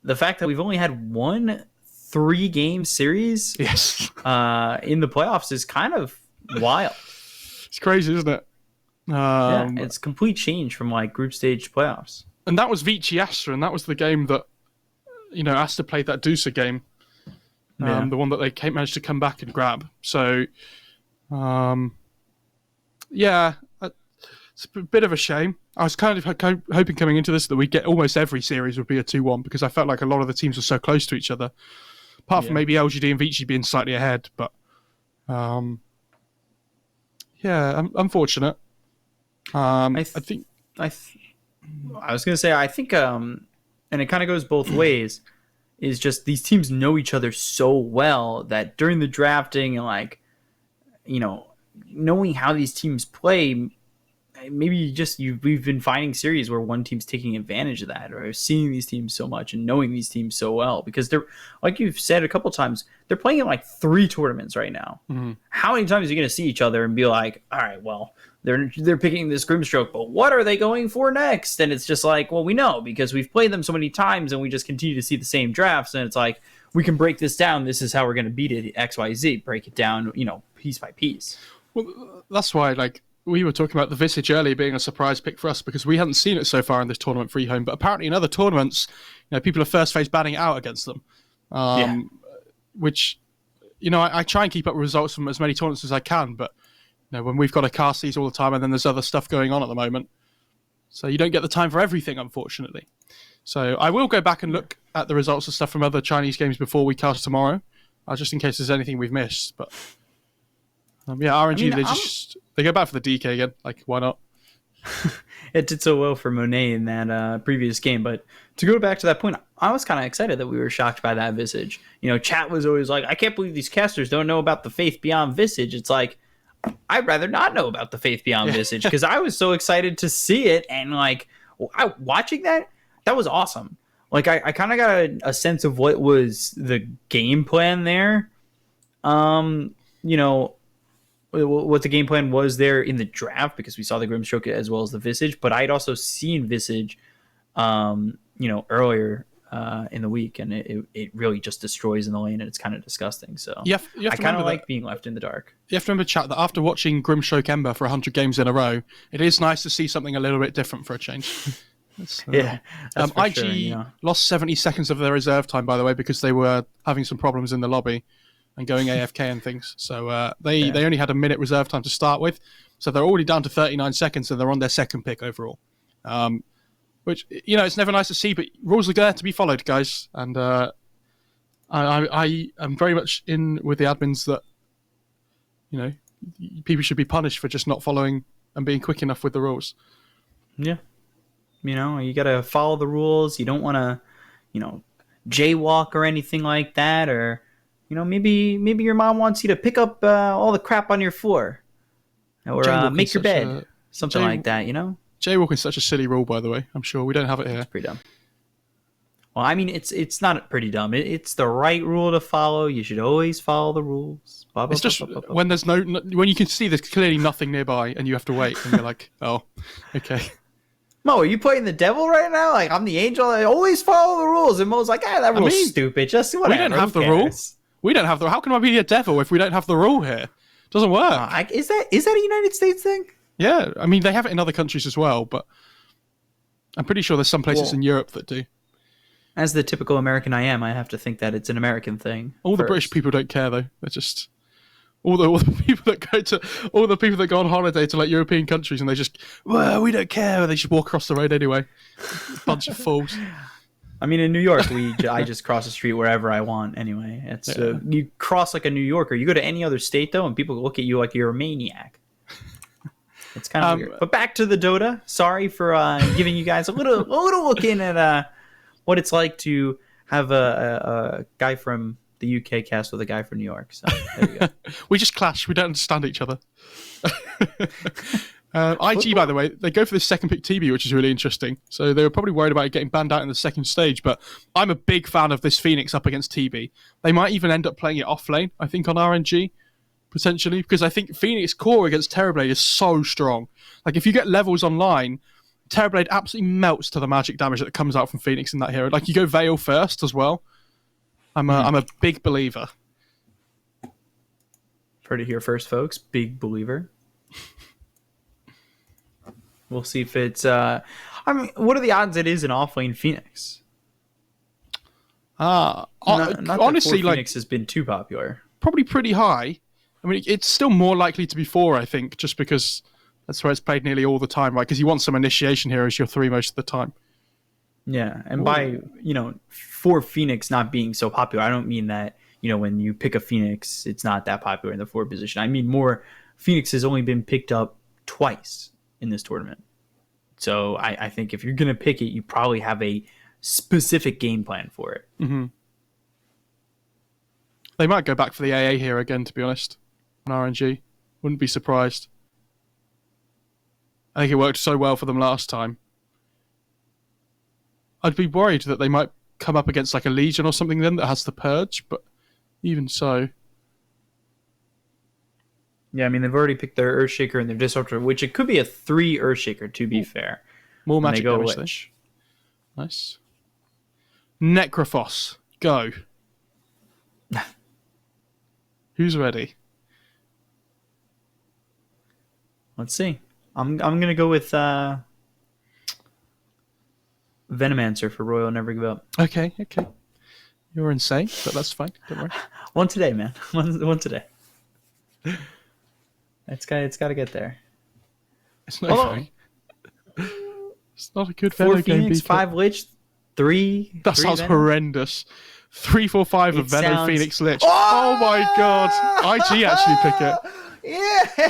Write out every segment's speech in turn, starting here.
the fact that we've only had one 3-game series Yes. in the playoffs is kind of wild. It's crazy, isn't it? Yeah, it's complete change from like group stage playoffs. And that was Vici Astra, and that was the game that, Astra played that Dusa game. The one that they managed to come back and grab. So, yeah, it's a bit of a shame. I was kind of hoping coming into this that we'd get almost every series would be a 2-1 because I felt like a lot of the teams were so close to each other. Apart from maybe LGD and Vici being slightly ahead, but unfortunate. I was going to say, I think, and it kind of goes both ways, is just these teams know each other so well that during the drafting and like, knowing how these teams play, maybe we've been finding series where one team's taking advantage of that, or seeing these teams so much and knowing these teams so well, because they're, like you've said a couple times, they're playing in like 3 tournaments right now. Mm-hmm. How many times are you going to see each other and be like, all right, well, they're picking this Grimstroke, but what are they going for next? And it's just like, well, we know because we've played them so many times and we just continue to see the same drafts. And it's like, we can break this down. This is how we're going to beat it. XYZ, break it down, piece by piece. Well, that's why, like, we were talking about the Visage earlier being a surprise pick for us because we hadn't seen it so far in this tournament free home. But apparently in other tournaments, people are first phase batting it out against them. Which, I try and keep up with results from as many tournaments as I can. But, when we've got to cast these all the time and then there's other stuff going on at the moment. So you don't get the time for everything, unfortunately. So I will go back and look at the results and stuff from other Chinese games before we cast tomorrow, just in case there's anything we've missed. But RNG, they go back for the DK again. Like, why not? It did so well for Monet in that previous game. But to go back to that point, I was kind of excited that we were shocked by that Visage. Chat was always like, I can't believe these casters don't know about the Faith Beyond Visage. It's like, I'd rather not know about the Faith Beyond Visage because I was so excited to see it. And like, watching that was awesome. Like, I kind of got a sense of what was the game plan there. What the game plan was there in the draft, because we saw the Grimstroke as well as the Visage, but I'd also seen Visage, earlier in the week, and it really just destroys in the lane, and it's kind of disgusting. So you have I kind of like being left in the dark. You have to remember, chat, that after watching Grimstroke Ember for 100 games in a row, it is nice to see something a little bit different for a change. IG lost 70 seconds of their reserve time, by the way, because they were having some problems in the lobby and going AFK and things. So they only had a minute reserve time to start with. So they're already down to 39 seconds and they're on their second pick overall. Which, it's never nice to see, but rules are there to be followed, guys. And I am very much in with the admins that, people should be punished for just not following and being quick enough with the rules. Yeah. You got to follow the rules. You don't want to, jaywalk or anything like that, or... maybe your mom wants you to pick up all the crap on your floor, or make your bed, something like that. Jaywalking is such a silly rule, by the way. I'm sure we don't have it here. It's pretty dumb. Well, I mean, it's not pretty dumb. It's the right rule to follow. You should always follow the rules. Blah, blah, it's just blah, blah, blah. when there's when you can see there's clearly nothing nearby and you have to wait, and you're like, oh, okay. Mo, are you playing the devil right now? Like, I'm the angel. I always follow the rules, and Mo's like, that rule's stupid. Just whatever. We don't have the rules. We don't have the. How can I be a devil if we don't have the rule here? It doesn't work. Is that a United States thing? Yeah, I mean they have it in other countries as well, but I'm pretty sure there's some places in Europe that do. As the typical American I am, I have to think that it's an American thing. All the British people don't care though. They're just all the people that go on holiday to like European countries and they just we don't care. They just walk across the road anyway. Bunch of fools. I mean, in New York, I just cross the street wherever I want. Anyway, it's you cross like a New Yorker. You go to any other state though, and people look at you like you're a maniac. It's kind of weird. But back to the Dota. Sorry for giving you guys a little look in at what it's like to have a guy from the UK cast with a guy from New York. So there you go. We just clash. We don't understand each other. IG, by the way, they go for this second pick TB, which is really interesting. So they were probably worried about it getting banned out in the second stage, but I'm a big fan of this Phoenix up against TB. They might even end up playing it off lane, I think, on RNG, potentially, because I think Phoenix core against Terrorblade is so strong. Like, if you get levels online, Terrorblade absolutely melts to the magic damage that comes out from Phoenix in that hero. Like, you go Veil first as well. I'm a big believer. Heard it here first, folks. Big believer. We'll see if it's. I mean, what are the odds it is an offlane Phoenix? Not Honestly, that Phoenix has been too popular. Probably pretty high. I mean, it's still more likely to be 4, I think, just because that's where it's played nearly all the time, right? Because you want some initiation heroes your 3 most of the time. Yeah, and by, for Phoenix not being so popular, I don't mean that, when you pick a Phoenix, it's not that popular in the 4 position. I mean more, Phoenix has only been picked up twice in this tournament. So I think if you're going to pick it, you probably have a specific game plan for it. Mm-hmm. They might go back for the AA here again, to be honest, on RNG. Wouldn't be surprised. I think it worked so well for them last time. I'd be worried that they might come up against like a Legion or something then that has the Purge, but even so. Yeah, I mean, they've already picked their Earthshaker and their Disruptor, which it could be a 3 Earthshaker, to be fair. More magic damage then. Nice. Necrophos, go. Who's ready? Let's see. I'm gonna go with Venomancer for Royal Never Give Up. Okay. You're insane, but that's fine. Don't worry. One today, man. One today. It's got to get there. It's not funny. It's not a good 4 Venom game. Phoenix, 5 Lich, 3. That 3 sounds Venom? horrendous. 3, 4, 5 of Venom, Phoenix, Lich. Oh! Oh my god! IG actually pick it.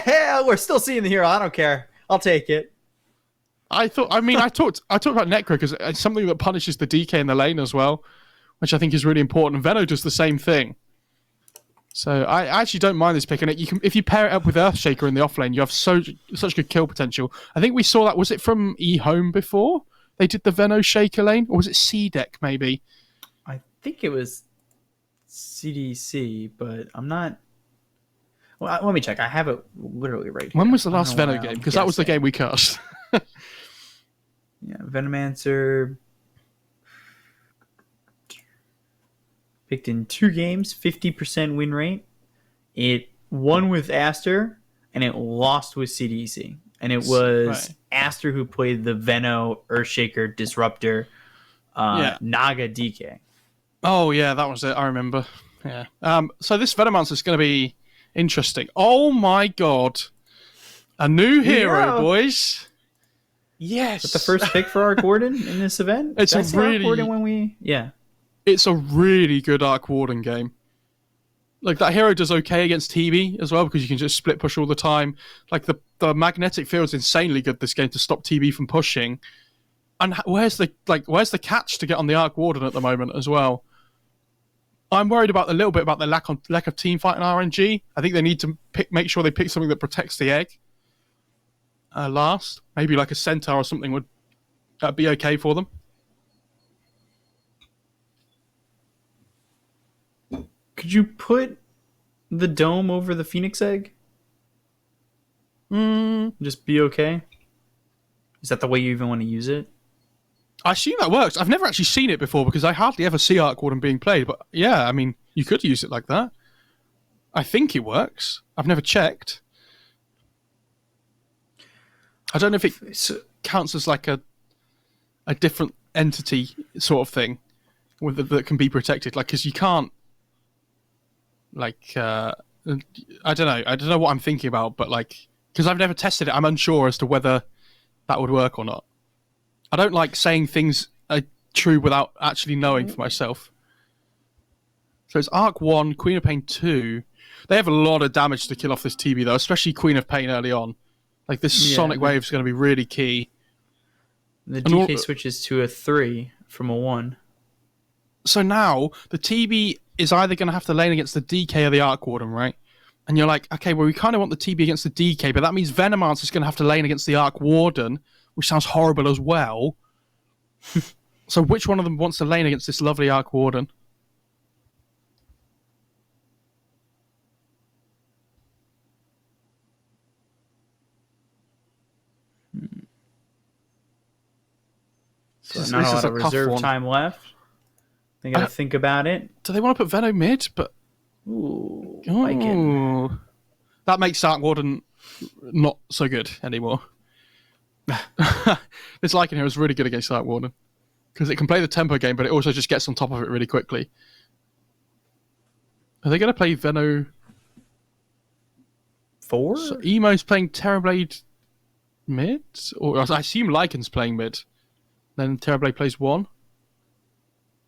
Yeah, we're still seeing the hero. I don't care. I'll take it. I talked about Necro because it's something that punishes the DK in the lane as well, which I think is really important. Veno does the same thing. So I actually don't mind this pick, and if you pair it up with Earthshaker in the offlane, you have such good kill potential. I think we saw that. Was it from eHome before they did the Veno Shaker lane, or was it C deck maybe? I think it was CDC, but I'm not. Well, let me check. I have it literally right here. When was the last Veno game? Because that was the game we cast. Yeah, Venomancer picked in 2 games, 50% win rate. It won with Aster, and it lost with CDC. And it was Aster who played the Veno, Earthshaker, Disruptor, Naga DK. Oh, yeah, that was it. I remember. Yeah. So this Venomancer is going to be interesting. Oh, my God. A new hero, boys. Yes. But the first pick for Arc Warden in this event? It's Arc Warden when we... Yeah. It's a really good Arc Warden game. Like, that hero does okay against TB as well because you can just split push all the time. Like, the magnetic field's insanely good this game to stop TB from pushing. And where's the catch to get on the Arc Warden at the moment as well? I'm worried about a little bit about the lack of team fight in RNG. I think they need to make sure they pick something that protects the egg. Last, maybe like a Centaur or something would be okay for them. Could you put the dome over the Phoenix egg? Just be okay? Is that the way you even want to use it? I assume that works. I've never actually seen it before because I hardly ever see Arc Warden being played. But yeah, I mean, you could use it like that. I think it works. I've never checked. I don't know if it counts as like a different entity sort of thing that can be protected. Like, because you can't, like, I don't know. I don't know what I'm thinking about, but like, because I've never tested it, I'm unsure as to whether that would work or not. I don't like saying things are true without actually knowing for myself. So it's Arc 1, Queen of Pain 2. They have a lot of damage to kill off this TB, though, especially Queen of Pain early on. Like, this Sonic Wave is going to be really key. The DK switches to a 3 from a 1. So now, the TB is either going to have to lane against the DK or the Arc Warden, right? And you're like, okay, well, we kind of want the TB against the DK, but that means Venomancer is going to have to lane against the Arc Warden, which sounds horrible as well. So which one of them wants to lane against this lovely Arc Warden? a is lot a of tough reserve one. time left. They got to think about it. Do they want to put Veno mid? But Ooh, Lycan. ooh, that makes Dark Warden not so good anymore. This Lycan here is really good against Dark Warden because it can play the tempo game, but it also just gets on top of it really quickly. Are they going to play Veno 4? So Emo's playing Terrorblade mid? Or I assume Lycan's playing mid. Then Terrorblade plays 1.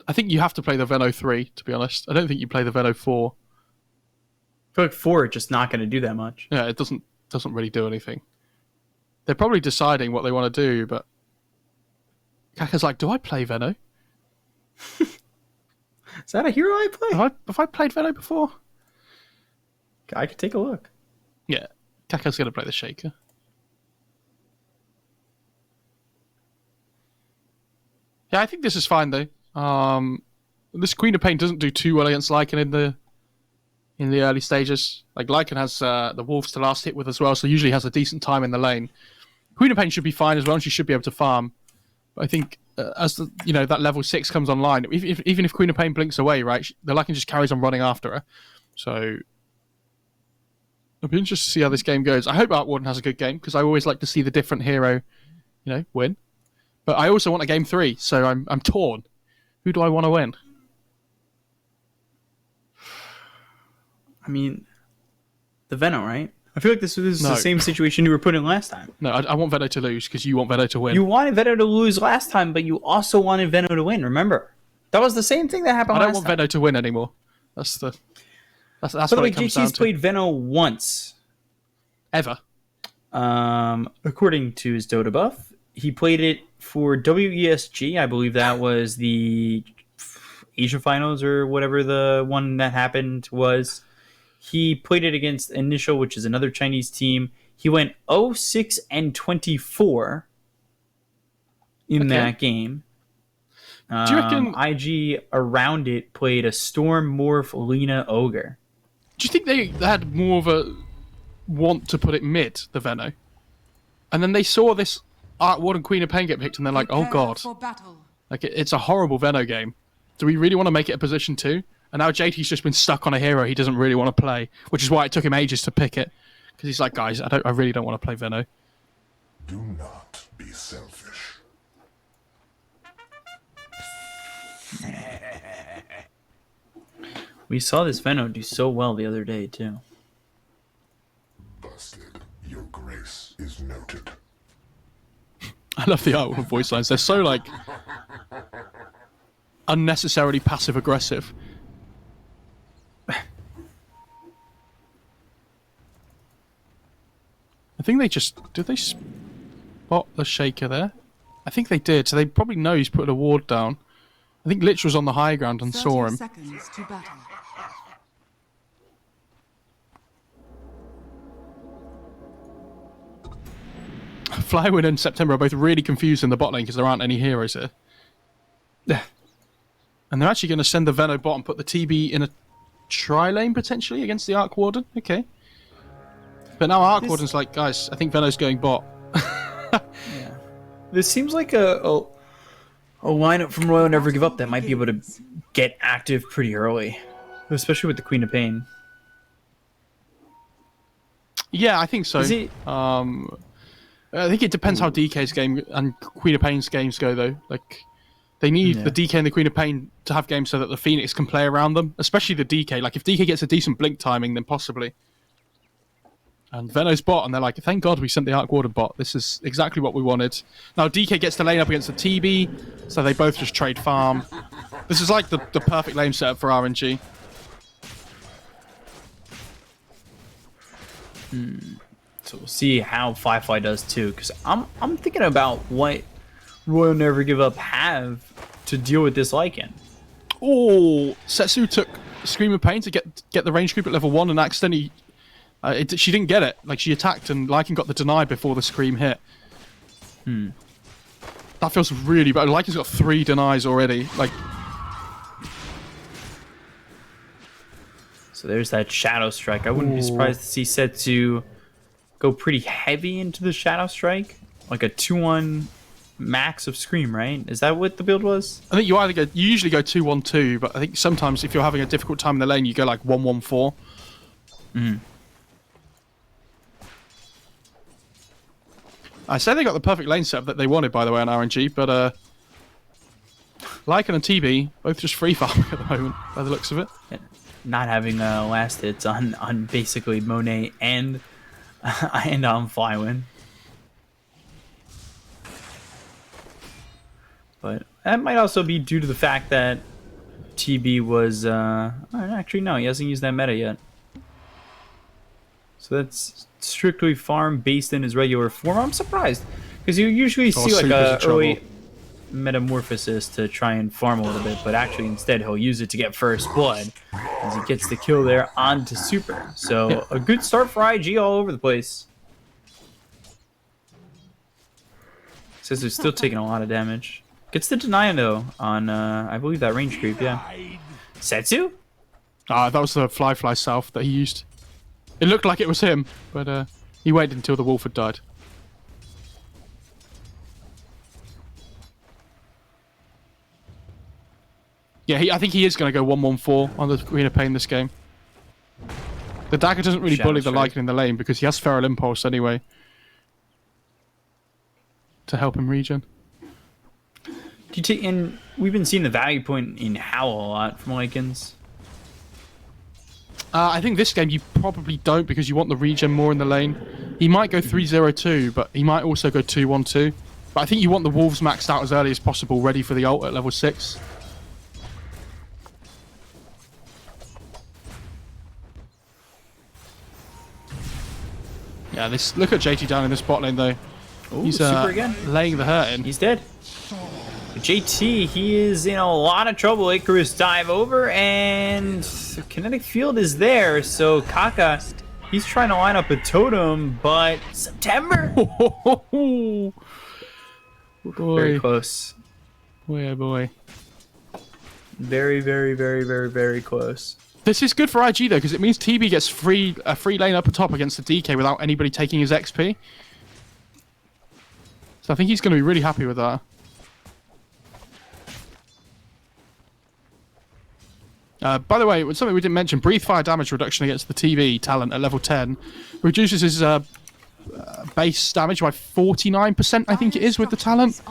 I think you have to play the Veno 3, to be honest. I don't think you play the Veno 4. I feel like 4 just not going to do that much. Yeah, it doesn't really do anything. They're probably deciding what they want to do, but Kaka's like, do I play Veno? Is that a hero I play? Have I played Veno before? I could take a look. Yeah, Kaka's going to play the Shaker. Yeah, I think this is fine though. This Queen of Pain doesn't do too well against Lycan in the early stages. Like Lycan has the Wolves to last hit with as well, so usually has a decent time in the lane. Queen of Pain should be fine as well, and she should be able to farm. But I think as that level 6 comes online, even if Queen of Pain blinks away, right, the Lycan just carries on running after her. So I'll be interested to see how this game goes. I hope Dark Warden has a good game because I always like to see the different hero, win. But I also want a game 3, so I'm torn. Who do I want to win? I mean, the Veno, right? I feel like this is No. the same situation you were put in last time. No, I want Veno to lose because you want Veno to win. You wanted Veno to lose last time, but you also wanted Veno to win. Remember, that was the same thing that happened. I don't want Veno to win anymore. That's By what the way, it comes down JT's to. played Veno once. Ever. According to his Dota buff, he played it for WESG. I believe that was the Asia Finals or whatever the one that happened was. He played it against Initial, which is another Chinese team. He went 0-6-24 in that game. Do you reckon IG around it played a Storm, Morph, Lina, Ogre. Do you think they had more of a want to put it mid, the Veno? And then they saw this Dark Warden Queen of Pain get picked and they're like, oh god. Like it's a horrible Veno game. Do we really want to make it a position 2? And now JT's just been stuck on a hero he doesn't really want to play, which is why it took him ages to pick it. Because he's like, guys, I really don't want to play Veno. Do not be selfish. We saw this Veno do so well the other day, too. Busted. Your grace is noted. I love the Dark Warden voice lines. They're so, like, unnecessarily passive-aggressive. I think they just... Did they spot the Shaker there? I think they did, so they probably know he's put a ward down. I think Lich was on the high ground and saw him. Seconds to battle. Flywin and September are both really confused in the bot lane because there aren't any heroes here. And they're actually going to send the Veno bot and put the TB in a tri-lane potentially against the Arc Warden. Okay. But now Arc Warden's like, guys, I think Veno's going bot. Yeah. This seems like a lineup from Royal Never Give Up that might be able to get active pretty early. Especially with the Queen of Pain. Yeah, I think so. Is it... I think it depends how DK's game and Queen of Pain's games go, though. Like, they need the DK and the Queen of Pain to have games so that the Phoenix can play around them, especially the DK. Like, if DK gets a decent blink timing, then possibly. And Veno's bot, and they're like, thank God we sent the Arc Warden bot. This is exactly what we wanted. Now, DK gets to lane up against the TB, so they both just trade farm. This is like the perfect lane setup for RNG. So we'll see how Firefly does too, because I'm thinking about what Royal Never Give Up have to deal with this Lycan. Oh, Setsu took Scream of Pain to get the range group at level 1 and accidentally... she didn't get it. Like, she attacked and Lycan got the deny before the Scream hit. That feels really bad. Lycan's got 3 denies already. Like... So there's that Shadow Strike. I wouldn't be surprised to see Setsu go pretty heavy into the Shadow Strike. Like a 2-1 max of Scream, right? Is that what the build was? I think you usually go 2-1-2, but I think sometimes if you're having a difficult time in the lane, you go like 1-1-4. I say they got the perfect lane setup that they wanted, by the way, on RNG, but Lycan and TB both just free farming at the moment, by the looks of it. Not having last hits on basically Monet and Flywin. But that might also be due to the fact that TB was... actually, no, he hasn't used that meta yet. So that's strictly farm based in his regular form. I'm surprised, because you usually see like a early metamorphosis to try and farm a little bit, but actually instead he'll use it to get first blood as he gets the kill there onto super. So a good start for IG all over the place. Says they're still taking a lot of damage. Gets the deny though on I believe that range creep, yeah. Setsu? That was the fly south that he used. It looked like it was him, but he waited until the wolf had died. Yeah, I think he is going to go 1-1-4 on the Queen of Pain this game. The dagger doesn't really bully the Lycan in the lane because he has Feral Impulse anyway to help him regen. And we've been seeing the value point in Howl a lot from Lycans. I think this game you probably don't because you want the regen more in the lane. He might go 3-0-2, but he might also go 2-1-2. But I think you want the Wolves maxed out as early as possible, ready for the ult at level 6. Yeah, look at JT down in this bot lane though. Ooh, he's super again. Laying the hurt in. He's dead. JT, he is in a lot of trouble. Icarus dive over, and the kinetic field is there. So Kaka, he's trying to line up a totem, but September. Boy. Very close. Boy, oh boy. Very, very, very, very, very close. This is good for IG though, because it means TB gets a free lane up top against the DK without anybody taking his XP. So I think he's going to be really happy with that. By the way, something we didn't mention, Breathe Fire damage reduction against the TV talent at level 10 reduces his base damage by 49%, I think it is, with the talent.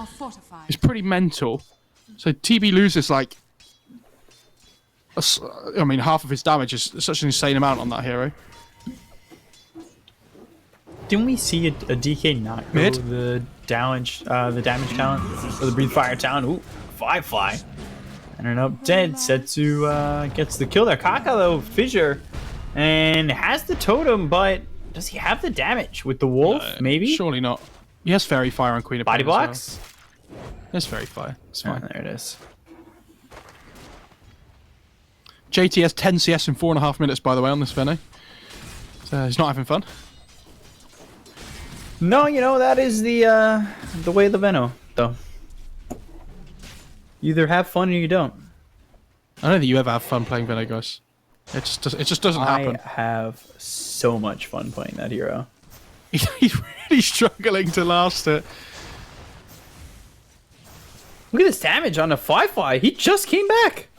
It's pretty mental. So TB loses like... I mean, half of his damage is such an insane amount on that hero. Didn't we see a DK not go the damage talent? Or the Breathe Fire talent? Ooh, Firefly. And up dead. Setsu gets the kill there. Kaka, though, fissure. And has the totem, but does he have the damage with the wolf? Maybe? Surely not. He has Fairy Fire on Queen of Pain. Body blocks? Well. There's Fairy Fire. It's fine. There it is. JT has 10 CS in 4.5 minutes, by the way, on this Veno. So he's not having fun. No, you know, that is the way of the Veno, though. You either have fun or you don't. I don't think you ever have fun playing Veno, guys. It just doesn't happen. I have so much fun playing that hero. He's really struggling to last it. Look at this damage on a Firefly. He just came back.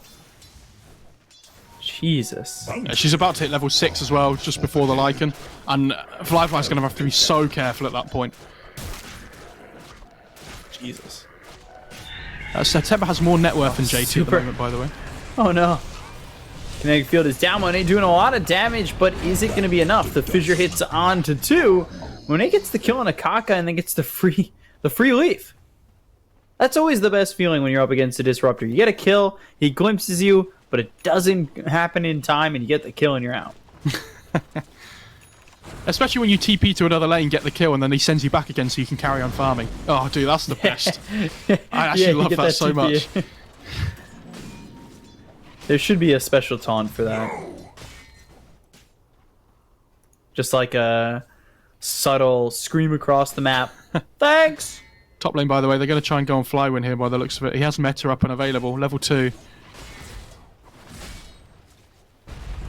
Jesus. Yeah, she's about to hit level 6 as well, just before the Lycan. And Firefly's going to have to be so careful at that point. Jesus. September has more net worth than JT at the moment, by the way. Oh no. Kinetic field is down. Monet doing a lot of damage, but is it going to be enough? The fissure hits on to 2. Monet gets the kill on a Kaka and then gets the free leaf. That's always the best feeling when you're up against a disruptor. You get a kill, he glimpses you, but it doesn't happen in time, and you get the kill and you're out. Especially when you TP to another lane, get the kill, and then he sends you back again so you can carry on farming. Oh, dude, that's the best. I actually love that so much. There should be a special taunt for that. Just like a subtle scream across the map. Thanks! Top lane, by the way, they're going to try and go on Flywin here by the looks of it. He has meta up and available, level 2.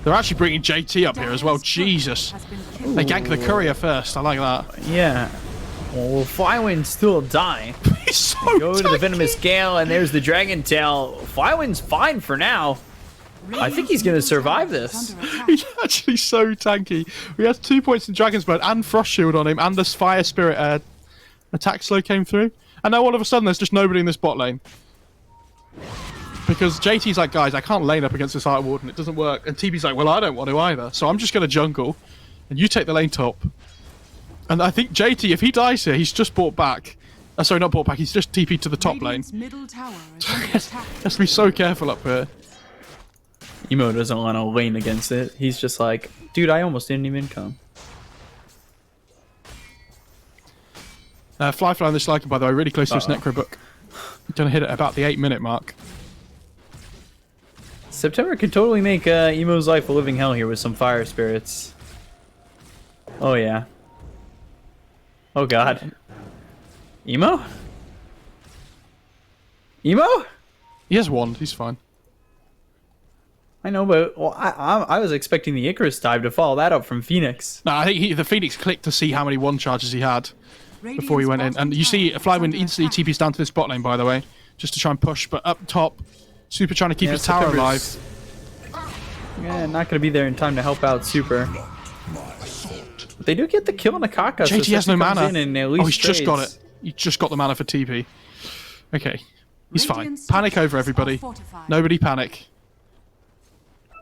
They're actually bringing JT up here as well. Jesus. They gank the courier first. I like that. Yeah. Well, will Flywin still die? He's so Go to the Venomous Gale, and there's the Dragon Tail. Flywind's fine for now. I think he's going to survive this. He's actually so tanky. We had 2 points in Dragon's Blood and Frost Shield on him, and this Fire Spirit attack slow came through. And now all of a sudden there's just nobody in this bot lane. Because JT's like, guys, I can't lane up against this Arc Warden, it doesn't work. And TB's like, well, I don't want to either, so I'm just going to jungle, and you take the lane top. And I think JT, if he dies here, he's just brought back. Sorry, not brought back, he's just TP'd to the top lane. Middle tower is Has to be so careful up here. Emo doesn't want to lane against it. He's just like, dude, I almost didn't even come. Fly on this Lycan, by the way, really close to his Necro book. Gonna hit it at about the 8-minute mark. September could totally make Emo's life a living hell here with some fire spirits. Oh yeah. Oh god. Emo? Emo? He has wand, he's fine. I know, but well, I was expecting the Icarus dive to follow that up from Phoenix. No, I think the Phoenix clicked to see how many wand charges he had before he went in. And you see Flywind instantly TP's down to this bot lane, by the way, just to try and push. But up top, Super trying to keep his tower alive. Yeah, not going to be there in time to help out Super. But they do get the kill on the Kaka. JT so has no mana. Oh, he's just got it. He just got the mana for TP. Okay, he's fine. Panic over, everybody. Nobody panic.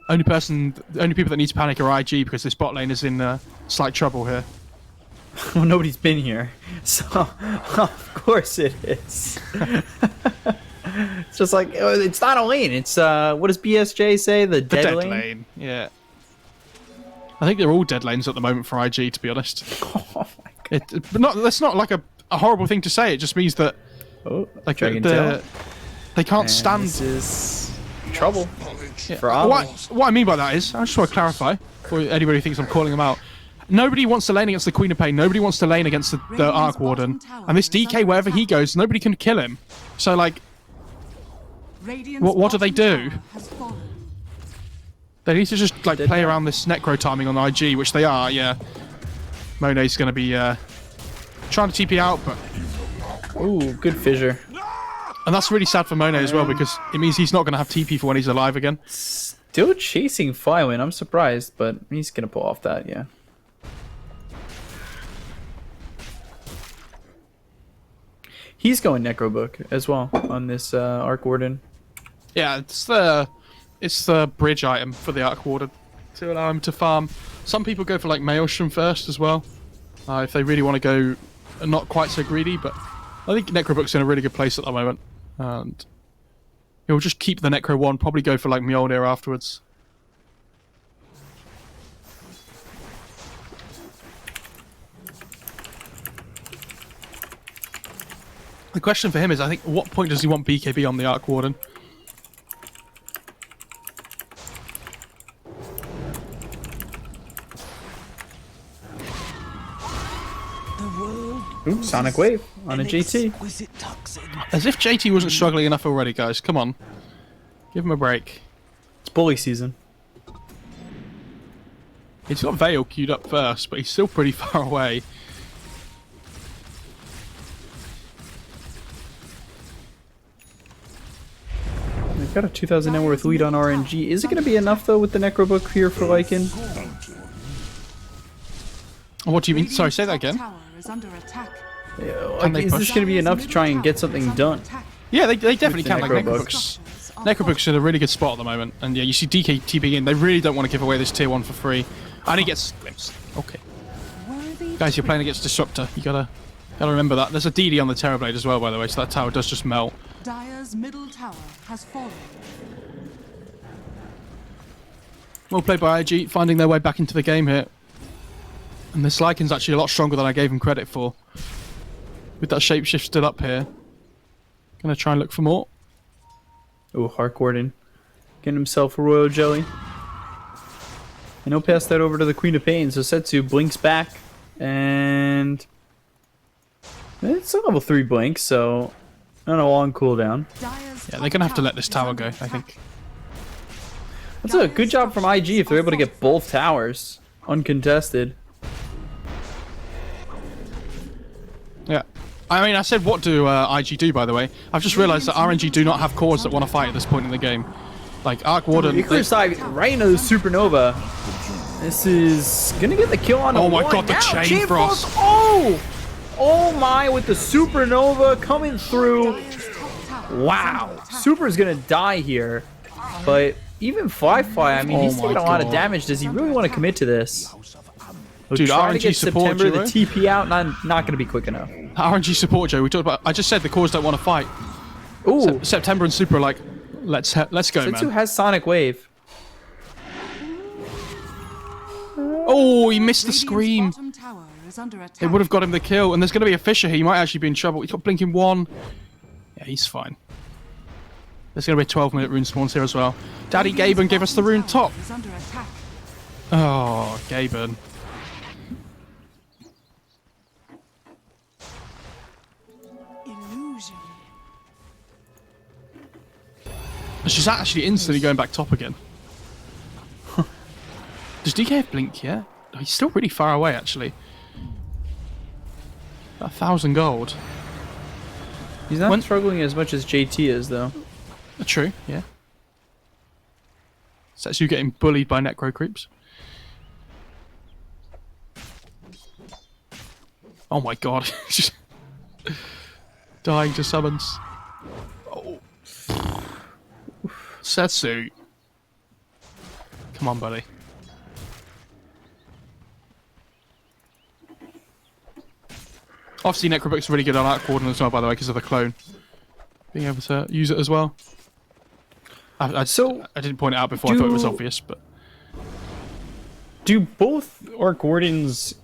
Only people that need to panic are IG, because this bot lane is in slight trouble here. Well, nobody's been here, so of course it is. It's just like, it's not a lane. It's what does BSJ say? The dead lane. Yeah. I think they're all dead lanes at the moment for IG, to be honest. Oh my god. But that's not like a horrible thing to say. It just means that like they can't stand. This is trouble. Yeah. For Ollie. What I mean by that is, I just want to clarify, for anybody who thinks I'm calling them out. Nobody wants to lane against the Queen of Pain. Nobody wants to lane against the Arc Warden. And this DK, wherever he goes, nobody can kill him. So, like, what do they do? They need to just, like, play around this Necro timing on IG, which they are, yeah. Monet's going to be trying to TP out, but... Ooh, good fissure. And that's really sad for Monet as well, because it means he's not going to have TP for when he's alive again. Still chasing Flywin. I'm surprised, but he's going to pull off that, yeah. He's going Necrobook as well on this Arc Warden. Yeah, it's the bridge item for the Arc Warden to allow him to farm. Some people go for like Maelstrom first as well, if they really want to go not quite so greedy, but I think Necrobook's in a really good place at the moment. And he'll just keep the Necro one, probably go for like Mjolnir afterwards. The question for him is, I think, at what point does he want BKB on the Arc Warden? Ooh, Sonic Wave on a JT. As if JT wasn't struggling enough already, guys. Come on. Give him a break. It's bully season. He's got Veil queued up first, but he's still pretty far away. They've got a 2,000 net worth lead on RNG. Is it going to be enough, though, with the Necrobook here for Lycan? What do you mean? Sorry, say that again. Yeah, like, is this going to be enough to try and get something done? Yeah, they definitely the can. Like Necrobooks. Necrobook's in a really good spot at the moment. And yeah, you see DK TPing in. They really don't want to give away this tier 1 for free. And he gets glimpsed. Okay. Guys, you're playing against Disruptor. You gotta remember that. There's a DD on the Terrorblade as well, by the way, so that tower does just melt. Dire's middle tower has fallen. Well played by IG, finding their way back into the game here. And this Lycan's actually a lot stronger than I gave him credit for. With that shapeshift still up here. Gonna try and look for more. Oh, Arc Warden. Getting himself a Royal Jelly. And he'll pass that over to the Queen of Pain, so Setsu blinks back. And... it's a level 3 blink, so... not a long cooldown. Yeah, they're gonna have to let this tower go, I think. That's a good job from IG if they're able to get both towers uncontested. Yeah. I mean, I said what do IG do, by the way. I've just realised that RNG do not have cores that want to fight at this point in the game. Like, Arc Warden... Icarus dive right into the Supernova. This is going to get the kill on Oh a my one. god, the Now, Chain Frost! Oh! Oh my, with the Supernova coming through. Wow. Super's going to die here. But even Fly, I mean, he's taking a lot of damage. Does he really want to commit to this? Dude, trying to RNG get support, September, Joe. the TP out, not going to be quick enough. RNG support, Joe. We talked about... I just said the cores don't want to fight. Ooh. September and Super are like, let's go, Setsu man. has Sonic Wave. Oh, he missed the scream. Bottom tower is under attack. It would have got him the kill. And there's going to be a Fisher here. He might actually be in trouble. He's got Blinking 1. Yeah, he's fine. There's going to be a 12-minute rune spawns here as well. Daddy Gaben gave us the rune top. Is under attack. Oh, Gaben. Illusion. She's actually instantly going back top again. Does DK have Blink yet? Oh, he's still really far away, actually. 1,000 gold. He's not struggling as much as JT is, though. True, yeah. So that's you getting bullied by necro creeps. Oh my god. Just dying to summons. Oh. Setsu. Come on, buddy. Obviously, Necrobook's really good on Arc Warden as well, by the way, because of the clone. Being able to use it as well. I didn't point it out before, I thought it was obvious, but... Do both Orc Wardens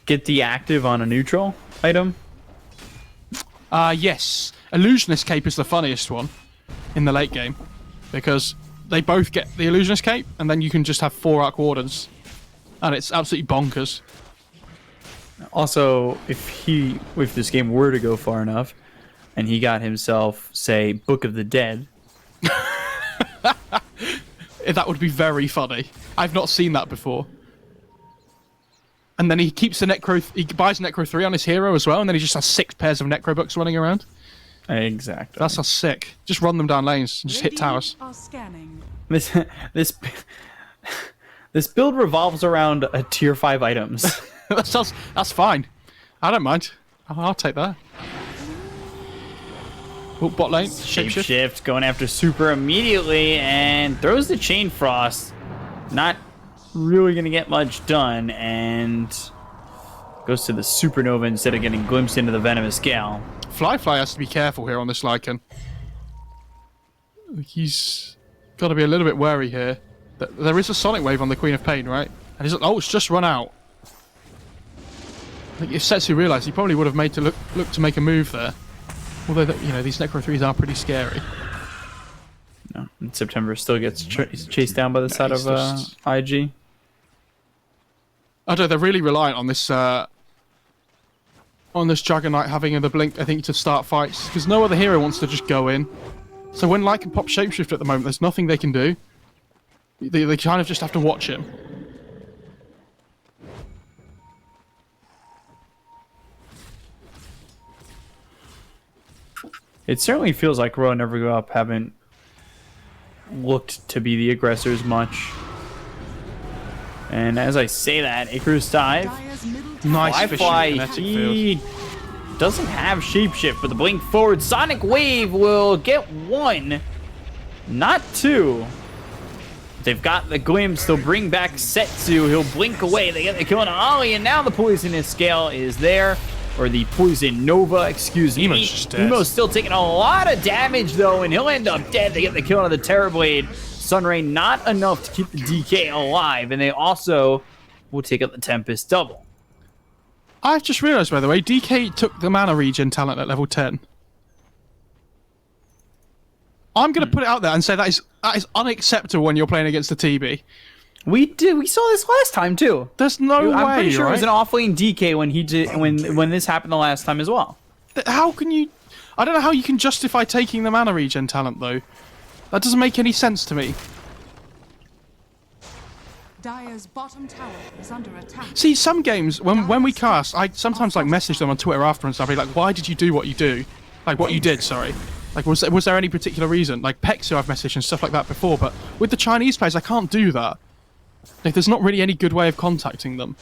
get deactive on a neutral item? Yes. Illusionist Cape is the funniest one in the late game, because they both get the Illusionist Cape, and then you can just have 4 Arc Wardens, and it's absolutely bonkers. Also, if this game were to go far enough, and he got himself, say, Book of the Dead... That would be very funny. I've not seen that before. And then he keeps the Necro... He buys Necro 3 on his hero as well, and then he just has 6 pairs of Necro books running around. Exactly. That's sick. Just run them down lanes and just hit towers. Are scanning. This build revolves around tier 5 items. That's fine. I don't mind. I'll take that. Oh, bot lane. Shapeshift going after Super immediately and throws the Chain Frost. Not really going to get much done and goes to the Supernova instead of getting glimpsed into the Venomous Gale. Fly has to be careful here on this Lycan. He's got to be a little bit wary here. There is a Sonic Wave on the Queen of Pain, right? And he's it's just run out. I think if Setsu realised, he probably would have made to look to make a move there. Although, these Necro 3s are pretty scary. No, and September still gets chased down by the side of IG. I don't know, they're really reliant on this Juggernaut having the blink, I think, to start fights. Because no other hero wants to just go in. So when Lycan pops Shapeshift at the moment, there's nothing they can do. They kind of just have to watch him. It certainly feels like Raw and Never Go Up haven't looked to be the aggressors much. And as I say that, Icarus dive. Dire's middle tower. Nice Fly, kinetic he field. doesn't have Shapeshift, but the blink forward Sonic Wave will get 1, not 2. They've got the glimpse. They'll bring back Setsu. He'll blink away. They get the kill on Ollie, and now the Poisonous Scale is there. Or the Poison Nova, excuse me. Emo's just dead. Emo's still taking a lot of damage, though, and he'll end up dead. They get the kill on the Terrorblade. Sunray not enough to keep the DK alive, and they also will take out the Tempest double. I've just realised, by the way, DK took the mana regen talent at level 10. I'm going to put it out there and say that is unacceptable when you're playing against the TB. We saw this last time, too. There's no way, I'm pretty sure right? it was an off-lane DK when he did when this happened the last time as well. How can you... I don't know how you can justify taking the mana regen talent, though. That doesn't make any sense to me. Dire's bottom tower is under attack. See, some games, when we cast, I sometimes like message them on Twitter after and stuff. I'll be like, why did you do what you do? Like, what you did, sorry. Like, was there any particular reason? Like, Pex, who I've messaged and stuff like that before, but with the Chinese players, I can't do that. Like, there's not really any good way of contacting them.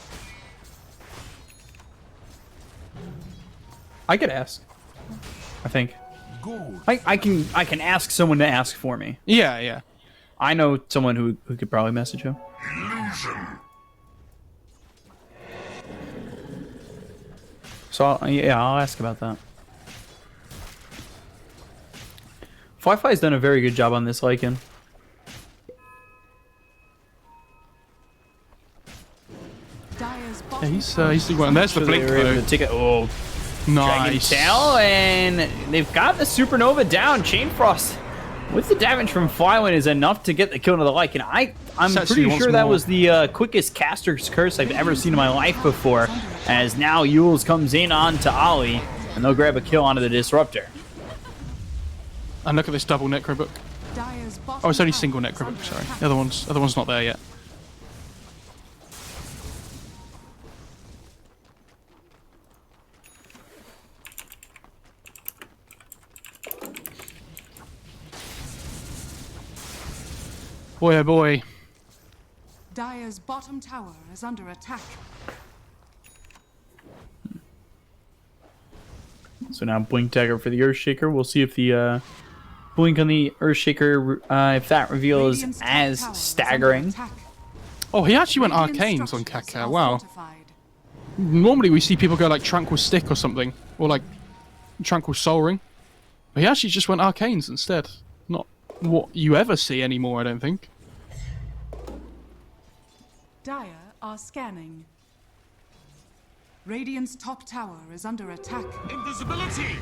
I could ask. I think. I can ask someone to ask for me. Yeah, yeah. I know someone who could probably message him. Illusion. So yeah, I'll ask about that. Firefly's done a very good job on this Lycan. Dire's Yeah, bottom he's doing well. And there's the So blink they were able though. to take it. Oh, Dragon Nice. Tail, and they've got the Supernova down. Chain Frost with the damage from Flywind is enough to get the kill to the Lycan. I'm Setsui pretty wants sure that more. was the quickest caster's curse I've ever seen in my life before, as now Yules comes in onto Ollie, and they'll grab a kill onto the Disruptor. And look at this double necro book. Dire's bottom Oh, it's only tower single is necro under book, sorry. attack. The other one's not there yet. Boy, oh boy. Dire's bottom tower is under attack. So now Blink Dagger for the Earthshaker. We'll see if the Blink on the Earthshaker, if that reveal is Radiant's top as tower is staggering. under attack. Oh, he actually went Radiant arcanes on structures Kaka. are Wow. fortified. Normally we see people go like Tranquil Stick or something. Or like Tranquil Soul Ring. But he actually just went arcanes instead. Not what you ever see anymore, I don't think. Dire are scanning. Radiant's top tower is under attack. Invisibility.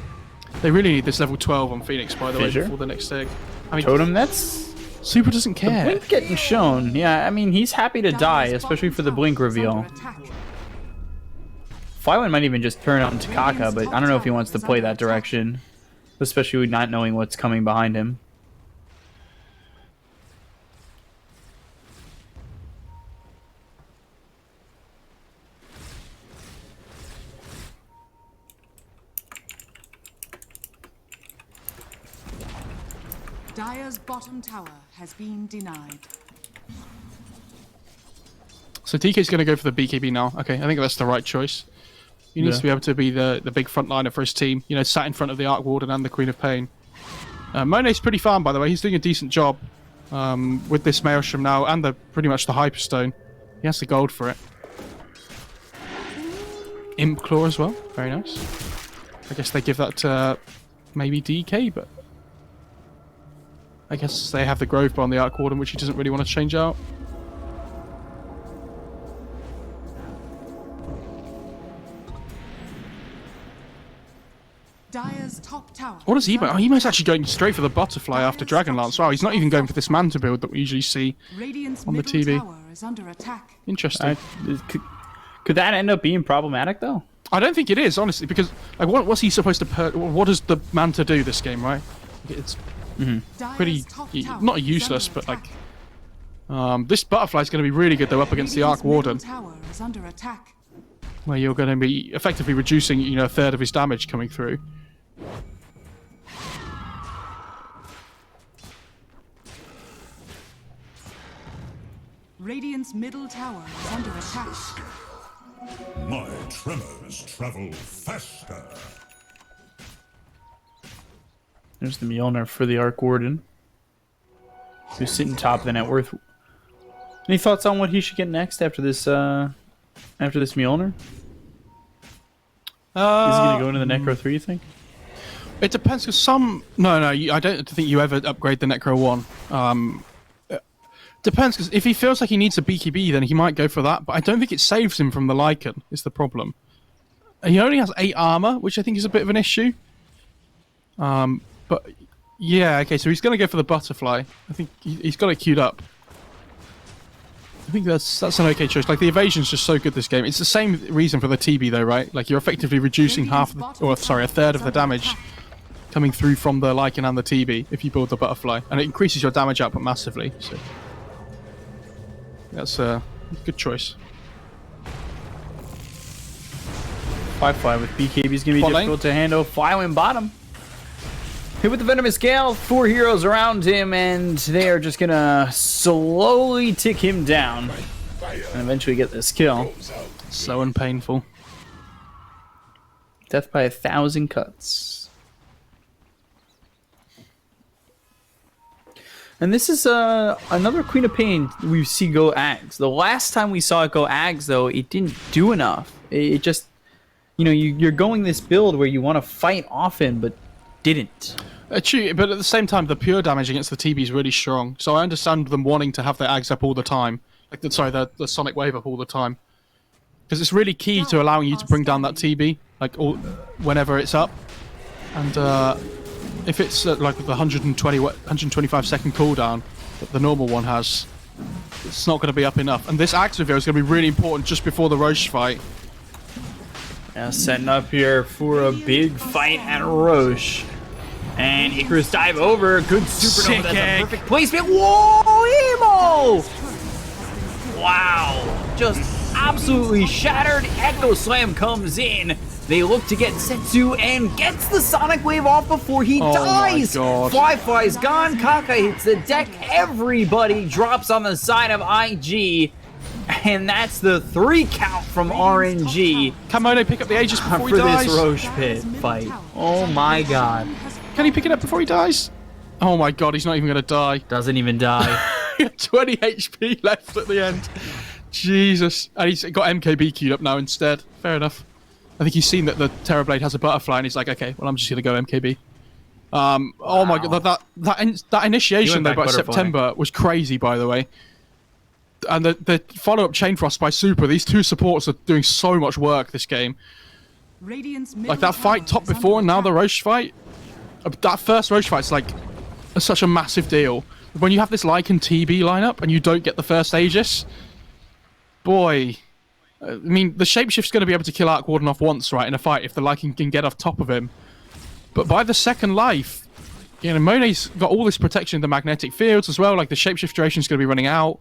They really need this level 12 on Phoenix, by the way, Fissure? before the next egg. I mean, Totem, that's Super doesn't care. Blink getting shown. Yeah, I mean, he's happy to die, Dire's especially bottom for the tower Blink is reveal. under attack. Flywind might even just turn on Takaka, but I don't know if he wants to play that direction. Especially with not knowing what's coming behind him. Dire's bottom tower has been denied. So TK's going to go for the BKB now. Okay, I think that's the right choice. He needs Yeah. to be able to be the big frontliner for his team. You know, sat in front of the Arc Warden and the Queen of Pain. Monet's pretty farm, by the way. He's doing a decent job with this Maelstrom now and pretty much the Hyperstone. He has the gold for it. Imp Claw as well. Very nice. I guess they give that to maybe DK, but I guess they have the Grove Bar on the Arc Warden, which he doesn't really want to change out. Dire's top tower. What is is Emo? Oh, under Emo's attack. actually going straight for the Butterfly after Dragonlance. Wow, he's not even going for this Manta build that we usually see. Radiant's on the middle TV. tower is under attack. Interesting. Could that end up being problematic, though? I don't think it is, honestly, because like, what's he supposed to what does the Manta do this game, right? It's Dire's pretty top not tower is useless, under but like attack. this Butterfly is going to be really good though up against the Radiant's Arc Warden, middle tower is under attack. where you're going to be effectively reducing, you know, a third of his damage coming through. Radiant's middle tower is under attack. My tremors travel faster. There's the Mjolnir for the Arc Warden. Who's sitting top of the net worth. Any thoughts on what he should get next after this Mjolnir? Is he going to go into the Necro 3, you think? It depends, because I don't think you ever upgrade the Necro 1. Depends, because if he feels like he needs a BKB, then he might go for that, but I don't think it saves him from the Lycan, is the problem. He only has 8 armor, which I think is a bit of an issue. But, yeah, okay, so he's going to go for the Butterfly. I think he's got it queued up. I think that's an okay choice. Like, the evasion's just so good this game. It's the same reason for the TB, though, right? Like, you're effectively reducing a third of the damage coming through from the Lycan and the TB if you build the Butterfly. And it increases your damage output massively, so... That's a good choice. Firefly with BKB is going to be Bot lane. difficult to handle. Fly in bottom. Hit with the Venomous Gale. 4 heroes around him, and they are just going to slowly tick him down and eventually get this kill. Slow and painful. Death by 1,000 cuts. And this is another Queen of Pain we see go Ags. The last time we saw it go Ags, though, it didn't do enough. It just, you know, you're going this build where you want to fight often, but didn't. True, but at the same time, the pure damage against the TB is really strong. So I understand them wanting to have their Ags up all the time. Like, the Sonic Wave up all the time. Because it's really key to allowing you to bring down that TB, like, whenever it's up. And, if it's like the 125 second cooldown that the normal one has, it's not going to be up enough. And this Axe reveal is going to be really important just before the Roche fight. Now setting up here for a big fight at Roche. And Icarus dive over. Good supernova. That's a perfect placement. Whoa, Emo! Wow. Just absolutely shattered. Echo Slam comes in. They look to get Setsu and gets the Sonic Wave off before he dies. Fly's gone. Kaka hits the deck. Everybody drops on the side of IG. And that's the 3 count from RNG. Can Mono pick up the Aegis before he for dies? this Roche pit fight. Oh my god. Can he pick it up before he dies? Oh my god, he's not even going to die. Doesn't even die. 20 HP left at the end. Jesus. And he's got MKB queued up now instead. Fair enough. I think he's seen that the Terrorblade has a butterfly, and he's like, okay, well, I'm just going to go MKB. Oh my god, that initiation though by September was crazy, by the way. And the follow-up Chain Frost by Super, these two supports are doing so much work this game. Like that fight top before and now the Roche fight. That first Roche fight's like such a massive deal. When you have this Lycan TB lineup and you don't get the first Aegis, boy. I mean, the Shapeshift's going to be able to kill Arc Warden off once, right, in a fight if the Lycan can get off top of him. But by the second life, you know, Monet's got all this protection in the magnetic fields as well. Like, the Shapeshift duration's going to be running out.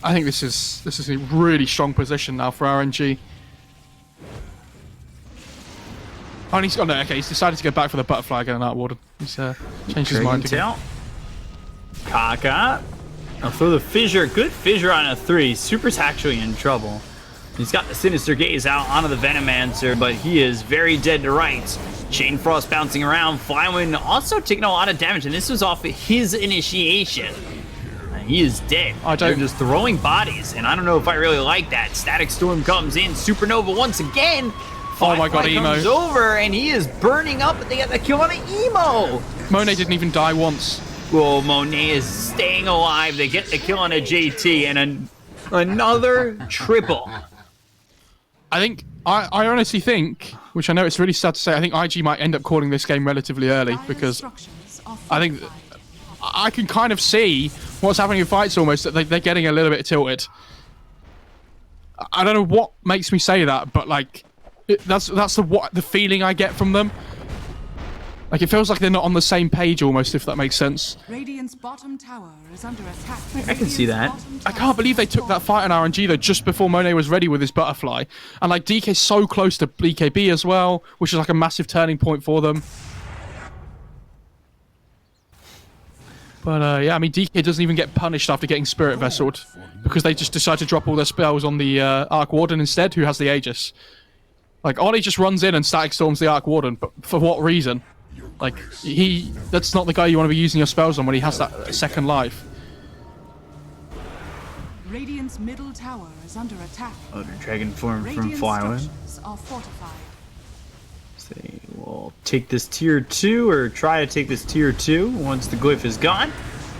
I think this is a really strong position now for RNG. Oh, and he's no, okay, he's decided to go back for the Butterfly again on Arc Warden. He's changed his mind again. Kaka. I'll throw the Fissure. Good Fissure on a 3. Super's actually in trouble. He's got the Sinister Gaze out onto the Venomancer, but he is very dead to rights. Chain Frost bouncing around. Flywind also taking a lot of damage, and this was off his initiation. He is dead. They're just throwing bodies, and I don't know if I really like that. Static Storm comes in. Supernova once again. Oh my god, Emo. Comes over, and he is burning up, but they get the kill on the Emo. Monet didn't even die once. Well, Monet is staying alive. They get the kill on a JT and another triple. I honestly think, which I know it's really sad to say, I think IG might end up calling this game relatively early because I think I can kind of see what's happening in fights almost, that they're getting a little bit tilted. I don't know what makes me say that, but like that's the feeling I get from them. Like, it feels like they're not on the same page almost, if that makes sense. Radiant's bottom tower is under attack. I can see that. I can't believe they took that fight on RNG though just before Monet was ready with his Butterfly. And like DK's so close to BKB as well, which is like a massive turning point for them. But yeah, I mean, DK doesn't even get punished after getting Spirit Vesseled because they just decide to drop all their spells on the Arc Warden instead, who has the Aegis. Like, Ollie just runs in and Static Storms the Arc Warden, but for what reason? Like, that's not the guy you want to be using your spells on when he has that second life. Radiant's middle tower is under attack. Oh, the Dragon form from Radiant Flywind. structures are fortified. Say, we'll take this tier 2, or try to take this tier 2 once the glyph is gone.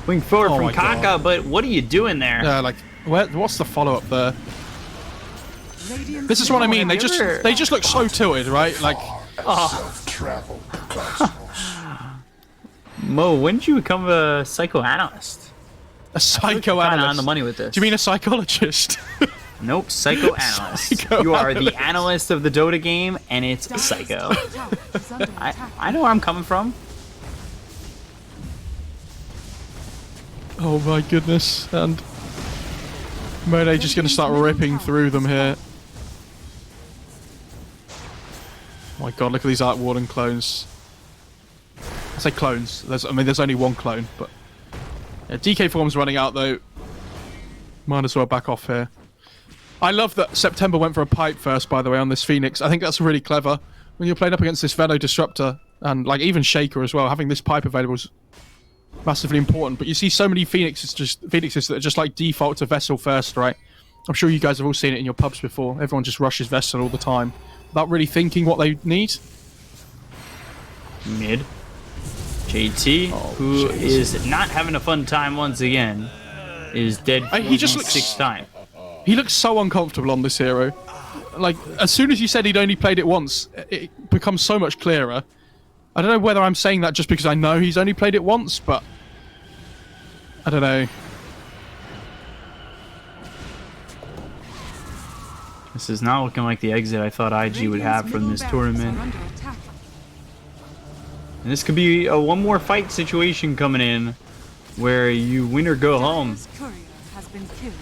Wing forward from Kaka, but what are you doing there? Like, what's the follow-up there? This is what I mean. They just look so tilted, right? Like, Mo, when did you become a psychoanalyst? A psychoanalyst? Kind of on the money with this. Do you mean a psychologist? Nope, psychoanalyst. You are the analyst of the Dota game, and it's psycho. I know where I'm coming from. Oh my goodness. And Monet just going to start ripping through them here. Oh my god, look at these Arc Warden clones. I say clones. There's only one clone, but yeah, DK form's running out though. Might as well back off here. I love that September went for a pipe first, by the way, on this Phoenix. I think that's really clever. When you're playing up against this Venom Disruptor, and like even Shaker as well, having this pipe available is massively important. But you see so many Phoenixes that are just like default to Vessel first, right? I'm sure you guys have all seen it in your pubs before. Everyone just rushes Vessel all the time without really thinking what they need. Mid. JT, who is not having a fun time once again, is dead for he just the looks 6th time. He looks so uncomfortable on this hero. Like, as soon as you said he'd only played it once, it becomes so much clearer. I don't know whether I'm saying that just because I know he's only played it once, but I don't know. This is not looking like the exit I thought IG would have from this tournament. And this could be a one more fight situation coming in where you win or go home. Courier has been killed.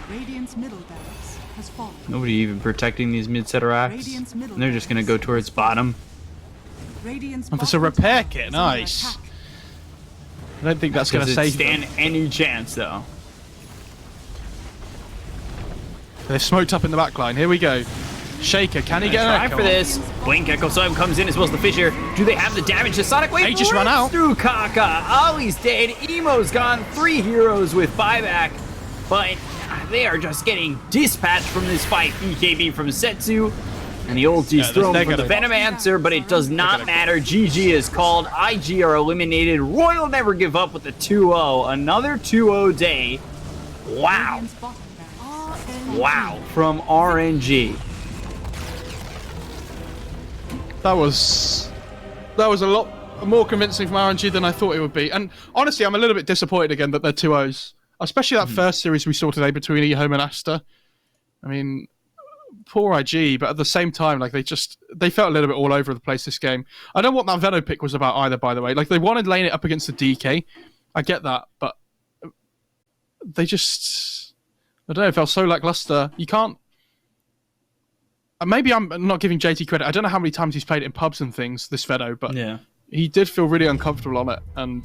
Radiant's middle barracks has fallen. Nobody even protecting these mid-set racks. And they're just going to go towards bottom. Radiant's And there's a bottom repair tower kit, is under nice. attack. I don't think that's going to Does it save them. stand any chance, though? They're smoked up in the back line. Here we go. Shaker, can he get an Try echo for on? this. Blink Echo Slam comes in as well as the Fissure. Do they have the damage? The Sonic Wave They just run out. through Kaka. Ollie's dead. Emo's gone. 3 heroes with buyback. But they are just getting dispatched from this fight. BKB from Setsu. And the ulti's thrown for the Venomancer, but it does not matter. GG is called. IG are eliminated. Royal never give up with the 2-0. Another 2-0 day. Wow. Radiant's bottom barracks. Wow. From RNG. That was a lot more convincing from RNG than I thought it would be. And honestly, I'm a little bit disappointed again that they're 2-0s. Especially that first series we saw today between eHome and Asta. I mean, poor IG, but at the same time, like they felt a little bit all over the place this game. I don't know what that Veno pick was about either, by the way. Like they wanted to lane it up against the DK. I get that, but they just, I don't know, it felt so lackluster. You can't. Maybe I'm not giving JT credit. I don't know how many times he's played it in pubs and things, this Vedo, but Yeah. he did feel really uncomfortable on it. And